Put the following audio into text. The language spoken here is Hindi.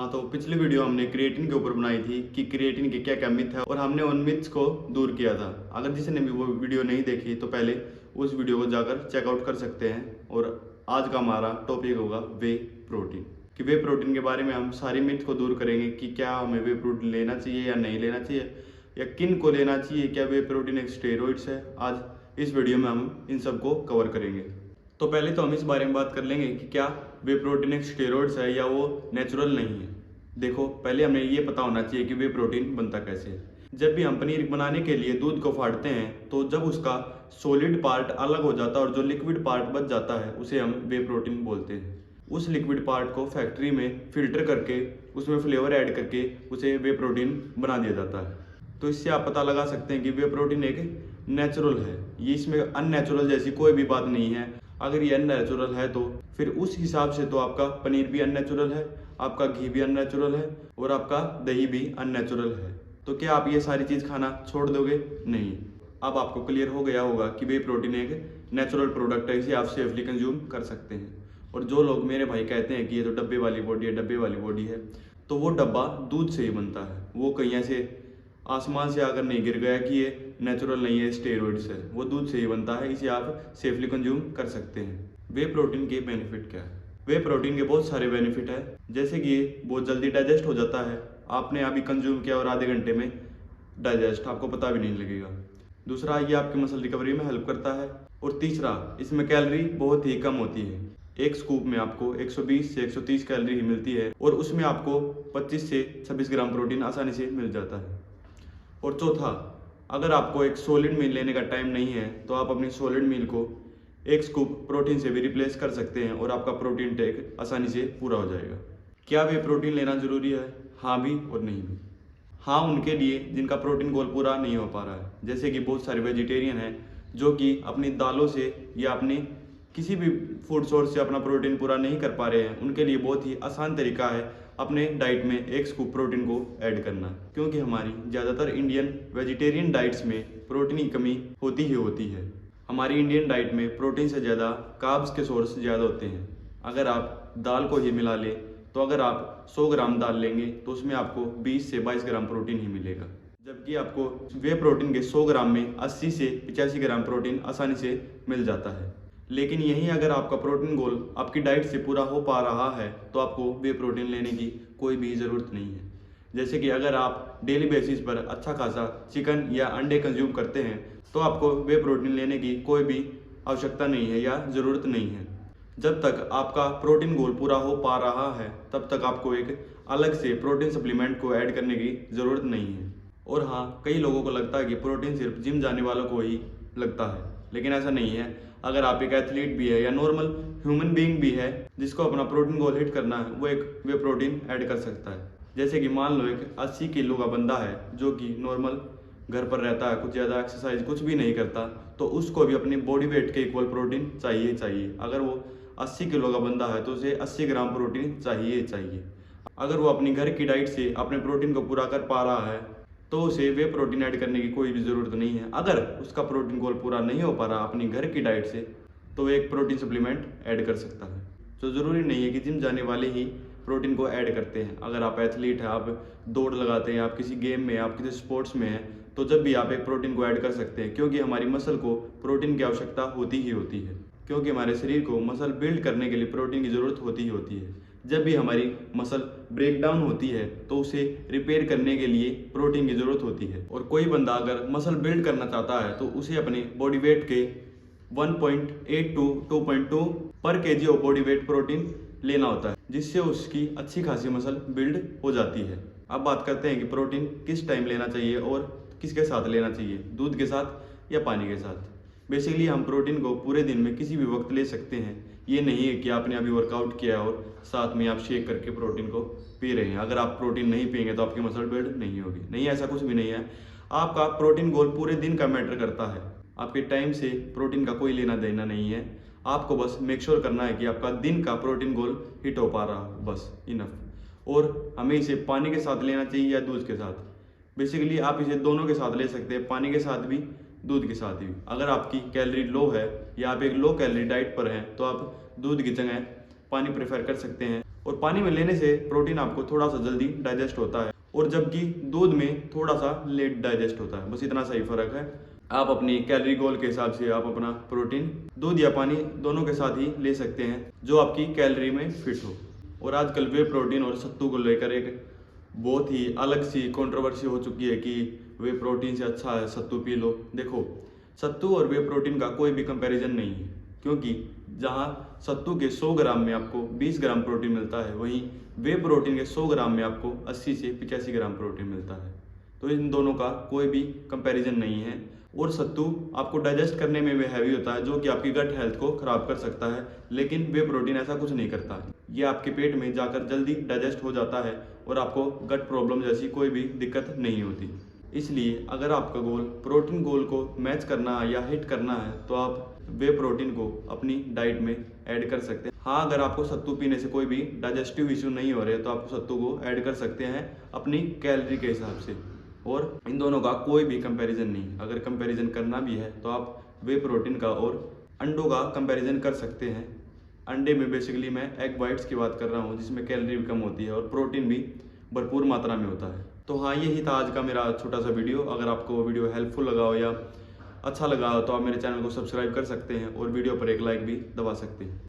हाँ, तो पिछली वीडियो हमने क्रिएटिन के ऊपर बनाई थी कि क्रिएटिन के क्या क्या मिथ है और हमने उन मिथ्स को दूर किया था। अगर जिसने भी वो वीडियो नहीं देखी तो पहले उस वीडियो को जाकर चेकआउट कर सकते हैं। और आज का हमारा टॉपिक होगा वे प्रोटीन, कि वे प्रोटीन के बारे में हम सारी मिथ को दूर करेंगे कि क्या हमें वे प्रोटीन लेना चाहिए या नहीं लेना चाहिए, या किन को लेना चाहिए, क्या वे प्रोटीन एक स्टेरॉइड्स है। आज इस वीडियो में हम इन सब को कवर करेंगे। तो पहले तो हम इस बारे में बात कर लेंगे कि क्या वे प्रोटीन एक स्टेरॉइड्स है या वो नेचुरल नहीं है। देखो, पहले हमें ये पता होना चाहिए कि वे प्रोटीन बनता कैसे है। जब भी हम पनीर बनाने के लिए दूध को फाड़ते हैं तो जब उसका सॉलिड पार्ट अलग हो जाता है और जो लिक्विड पार्ट बच जाता है उसे हम वे प्रोटीन बोलते हैं। उस लिक्विड पार्ट को फैक्ट्री में फिल्टर करके उसमें फ्लेवर ऐड करके उसे वे प्रोटीन बना दिया जाता है। तो इससे आप पता लगा सकते हैं कि वे प्रोटीन एक नेचुरल है। ये इसमें अननेचुरल जैसी कोई भी बात नहीं है। अगर ये अननेचुरल है तो फिर उस हिसाब से तो आपका पनीर भी अननेचुरल है, आपका घी भी अननेचुरल है और आपका दही भी अननेचुरल है। तो क्या आप ये सारी चीज़ खाना छोड़ दोगे? नहीं। अब आपको क्लियर हो गया होगा कि वे प्रोटीन एक नेचुरल प्रोडक्ट है, इसे आप सेफली कंज्यूम कर सकते हैं। और जो लोग मेरे भाई कहते हैं कि ये तो डब्बे वाली बॉडी है, डब्बे वाली बॉडी है, तो वो डब्बा दूध से ही बनता है। वो कहीं ऐसे आसमान से आकर नहीं गिर गया कि ये नेचुरल नहीं है, स्टेरॉइड्स है। वो दूध से ही बनता है, इसे आप सेफली कंज्यूम कर सकते हैं। वे प्रोटीन के बेनिफिट क्या है? वे प्रोटीन के बहुत सारे बेनिफिट है, जैसे कि ये बहुत जल्दी डाइजेस्ट हो जाता है। आपने अभी कंज्यूम किया और आधे घंटे में डाइजेस्ट, आपको पता भी नहीं लगेगा। दूसरा, ये आपकी मसल रिकवरी में हेल्प करता है। और तीसरा, इसमें कैलोरी बहुत ही कम होती है। एक स्कूप में आपको 120 से 130 कैलोरी ही मिलती है और उसमें आपको 25 से 26 ग्राम प्रोटीन आसानी से मिल जाता है। और चौथा, अगर आपको एक सॉलिड मील लेने का टाइम नहीं है तो आप अपनी सॉलिड मील को एक स्कूप प्रोटीन से भी रिप्लेस कर सकते हैं और आपका प्रोटीन टेक आसानी से पूरा हो जाएगा। क्या वे प्रोटीन लेना जरूरी है? हाँ भी और नहीं भी। हाँ, उनके लिए जिनका प्रोटीन गोल पूरा नहीं हो पा रहा है, जैसे कि बहुत सारे वेजिटेरियन हैं जो कि अपनी दालों से या अपनी किसी भी फूड सोर्स से अपना प्रोटीन पूरा नहीं कर पा रहे हैं। उनके लिए बहुत ही आसान तरीका है अपने डाइट में एक स्कूप प्रोटीन को ऐड करना, क्योंकि हमारी ज़्यादातर इंडियन वेजिटेरियन डाइट्स में प्रोटीन की कमी होती ही होती है। हमारी इंडियन डाइट में प्रोटीन से ज़्यादा कार्ब्स के सोर्स ज़्यादा होते हैं। अगर आप दाल को ही मिला लें तो अगर आप 100 ग्राम दाल लेंगे तो उसमें आपको 20 से 22 ग्राम प्रोटीन ही मिलेगा, जबकि आपको वे प्रोटीन के 100 ग्राम में 80 से 85 ग्राम प्रोटीन आसानी से मिल जाता है। लेकिन यहीं अगर आपका प्रोटीन गोल आपकी डाइट से पूरा हो पा रहा है तो आपको वे प्रोटीन लेने की कोई भी ज़रूरत नहीं है। जैसे कि अगर आप डेली बेसिस पर अच्छा खासा चिकन या अंडे कंज्यूम करते हैं तो आपको वे प्रोटीन लेने की कोई भी आवश्यकता नहीं है या ज़रूरत नहीं है। जब तक आपका प्रोटीन गोल पूरा हो पा रहा है तब तक आपको एक अलग से प्रोटीन सप्लीमेंट को ऐड करने की ज़रूरत नहीं है। और हाँ, कई लोगों को लगता है कि प्रोटीन सिर्फ जिम जाने वालों को ही लगता है, लेकिन ऐसा नहीं है। अगर आप एक एथलीट भी है या नॉर्मल ह्यूमन बीइंग भी है जिसको अपना प्रोटीन गोल हिट करना है, वो एक वे प्रोटीन ऐड कर सकता है। जैसे कि मान लो एक 80 किलो का बंदा है जो कि नॉर्मल घर पर रहता है, कुछ ज़्यादा एक्सरसाइज कुछ भी नहीं करता, तो उसको भी अपनी बॉडी वेट के इक्वल प्रोटीन चाहिए चाहिए। अगर वो 80 किलो का बंदा है तो उसे 80 ग्राम प्रोटीन चाहिए चाहिए। अगर वो अपनी घर की डाइट से अपने प्रोटीन को पूरा कर पा रहा है तो उसे वे प्रोटीन ऐड करने की कोई भी ज़रूरत नहीं है। अगर उसका प्रोटीन गोल पूरा नहीं हो पा रहा अपनी घर की डाइट से तो वो एक प्रोटीन सप्लीमेंट ऐड कर सकता है। तो ज़रूरी नहीं है कि जिम जाने वाले ही प्रोटीन को ऐड करते हैं। अगर आप एथलीट हैं, आप दौड़ लगाते हैं, आप किसी गेम में, आप किसी स्पोर्ट्स में हैं, तो जब भी आप एक प्रोटीन को ऐड कर सकते हैं, क्योंकि हमारी मसल को प्रोटीन की आवश्यकता होती ही होती है। क्योंकि हमारे शरीर को मसल बिल्ड करने के लिए प्रोटीन की ज़रूरत होती ही होती है। जब भी हमारी मसल ब्रेक डाउन होती है तो उसे रिपेयर करने के लिए प्रोटीन की ज़रूरत होती है। और कोई बंदा अगर मसल बिल्ड करना चाहता है तो उसे अपने बॉडी वेट के 1.8 to 2.2 पर KG of body weight protein लेना होता है, जिससे उसकी अच्छी खासी मसल बिल्ड हो जाती है। अब बात करते हैं कि प्रोटीन किस टाइम लेना चाहिए और किसके साथ लेना चाहिए, दूध के साथ या पानी के साथ। बेसिकली हम प्रोटीन को पूरे दिन में किसी भी वक्त ले सकते हैं। ये नहीं है कि आपने अभी वर्कआउट किया और साथ में आप शेक करके प्रोटीन को पी रहे हैं। अगर आप प्रोटीन नहीं पिएंगे तो आपकी मसल बिल्ड नहीं होगी। नहीं, ऐसा कुछ भी नहीं है। आपका प्रोटीन गोल पूरे दिन का मैटर करता है। आपके टाइम से प्रोटीन का कोई लेना देना नहीं है। आपको बस मेक श्योर करना है कि आपका दिन का प्रोटीन गोल हिट हो पा रहा हो, बस इनफ। और हमें इसे पानी के साथ लेना चाहिए या दूध के साथ। बेसिकली आप इसे दोनों के साथ ले सकते हैं, पानी के साथ भी, दूध के साथ भी। अगर आपकी कैलोरी लो है या आप एक लो कैलोरी डाइट पर हैं तो आप दूध की जगह पानी प्रेफर कर सकते हैं। और पानी में लेने से प्रोटीन आपको थोड़ा सा जल्दी डाइजेस्ट होता है, और जबकि दूध में थोड़ा सा लेट डाइजेस्ट होता है। बस इतना सा ही फर्क है। आप अपनी कैलोरी गोल के हिसाब से आप अपना प्रोटीन दूध या पानी दोनों के साथ ही ले सकते हैं, जो आपकी कैलोरी में फिट हो। और आजकल वे प्रोटीन और सत्तू को लेकर एक बहुत ही अलग सी कंट्रोवर्सी हो चुकी है कि वे प्रोटीन से अच्छा है सत्तू पी लो। देखो, सत्तू और वे प्रोटीन का कोई भी कंपैरिजन नहीं है, क्योंकि जहां सत्तू के 100 ग्राम में आपको 20 ग्राम प्रोटीन मिलता है, वहीं वे प्रोटीन के 100 ग्राम में आपको 80 से 85 ग्राम प्रोटीन मिलता है। तो इन दोनों का कोई भी कंपैरिजन नहीं है। और सत्तू आपको डाइजेस्ट करने में भी हैवी होता है, जो कि आपकी गट हेल्थ को खराब कर सकता है, लेकिन वे प्रोटीन ऐसा कुछ नहीं करता है। ये आपके पेट में जाकर जल्दी डाइजेस्ट हो जाता है और आपको गट प्रॉब्लम जैसी कोई भी दिक्कत नहीं होती। इसलिए अगर आपका गोल प्रोटीन गोल को मैच करना है या हिट करना है, तो आप वे प्रोटीन को अपनी डाइट में ऐड कर सकते हैं। हाँ, अगर आपको सत्तू पीने से कोई भी डाइजेस्टिव इशू नहीं हो रहे, तो आप सत्तू को ऐड कर सकते हैं अपनी कैलोरी के हिसाब से। और इन दोनों का कोई भी कंपैरिजन नहीं। अगर कंपैरिजन करना भी है तो आप वे प्रोटीन का और अंडों का कंपैरिजन कर सकते हैं। अंडे में बेसिकली मैं एग वाइट्स की बात कर रहा हूँ, जिसमें कैलोरी भी कम होती है और प्रोटीन भी भरपूर मात्रा में होता है। तो हाँ, यही था आज का मेरा छोटा सा वीडियो। अगर आपको वीडियो हेल्पफुल लगा हो या अच्छा लगा हो, तो आप मेरे चैनल को सब्सक्राइब कर सकते हैं और वीडियो पर एक लाइक भी दबा सकते हैं।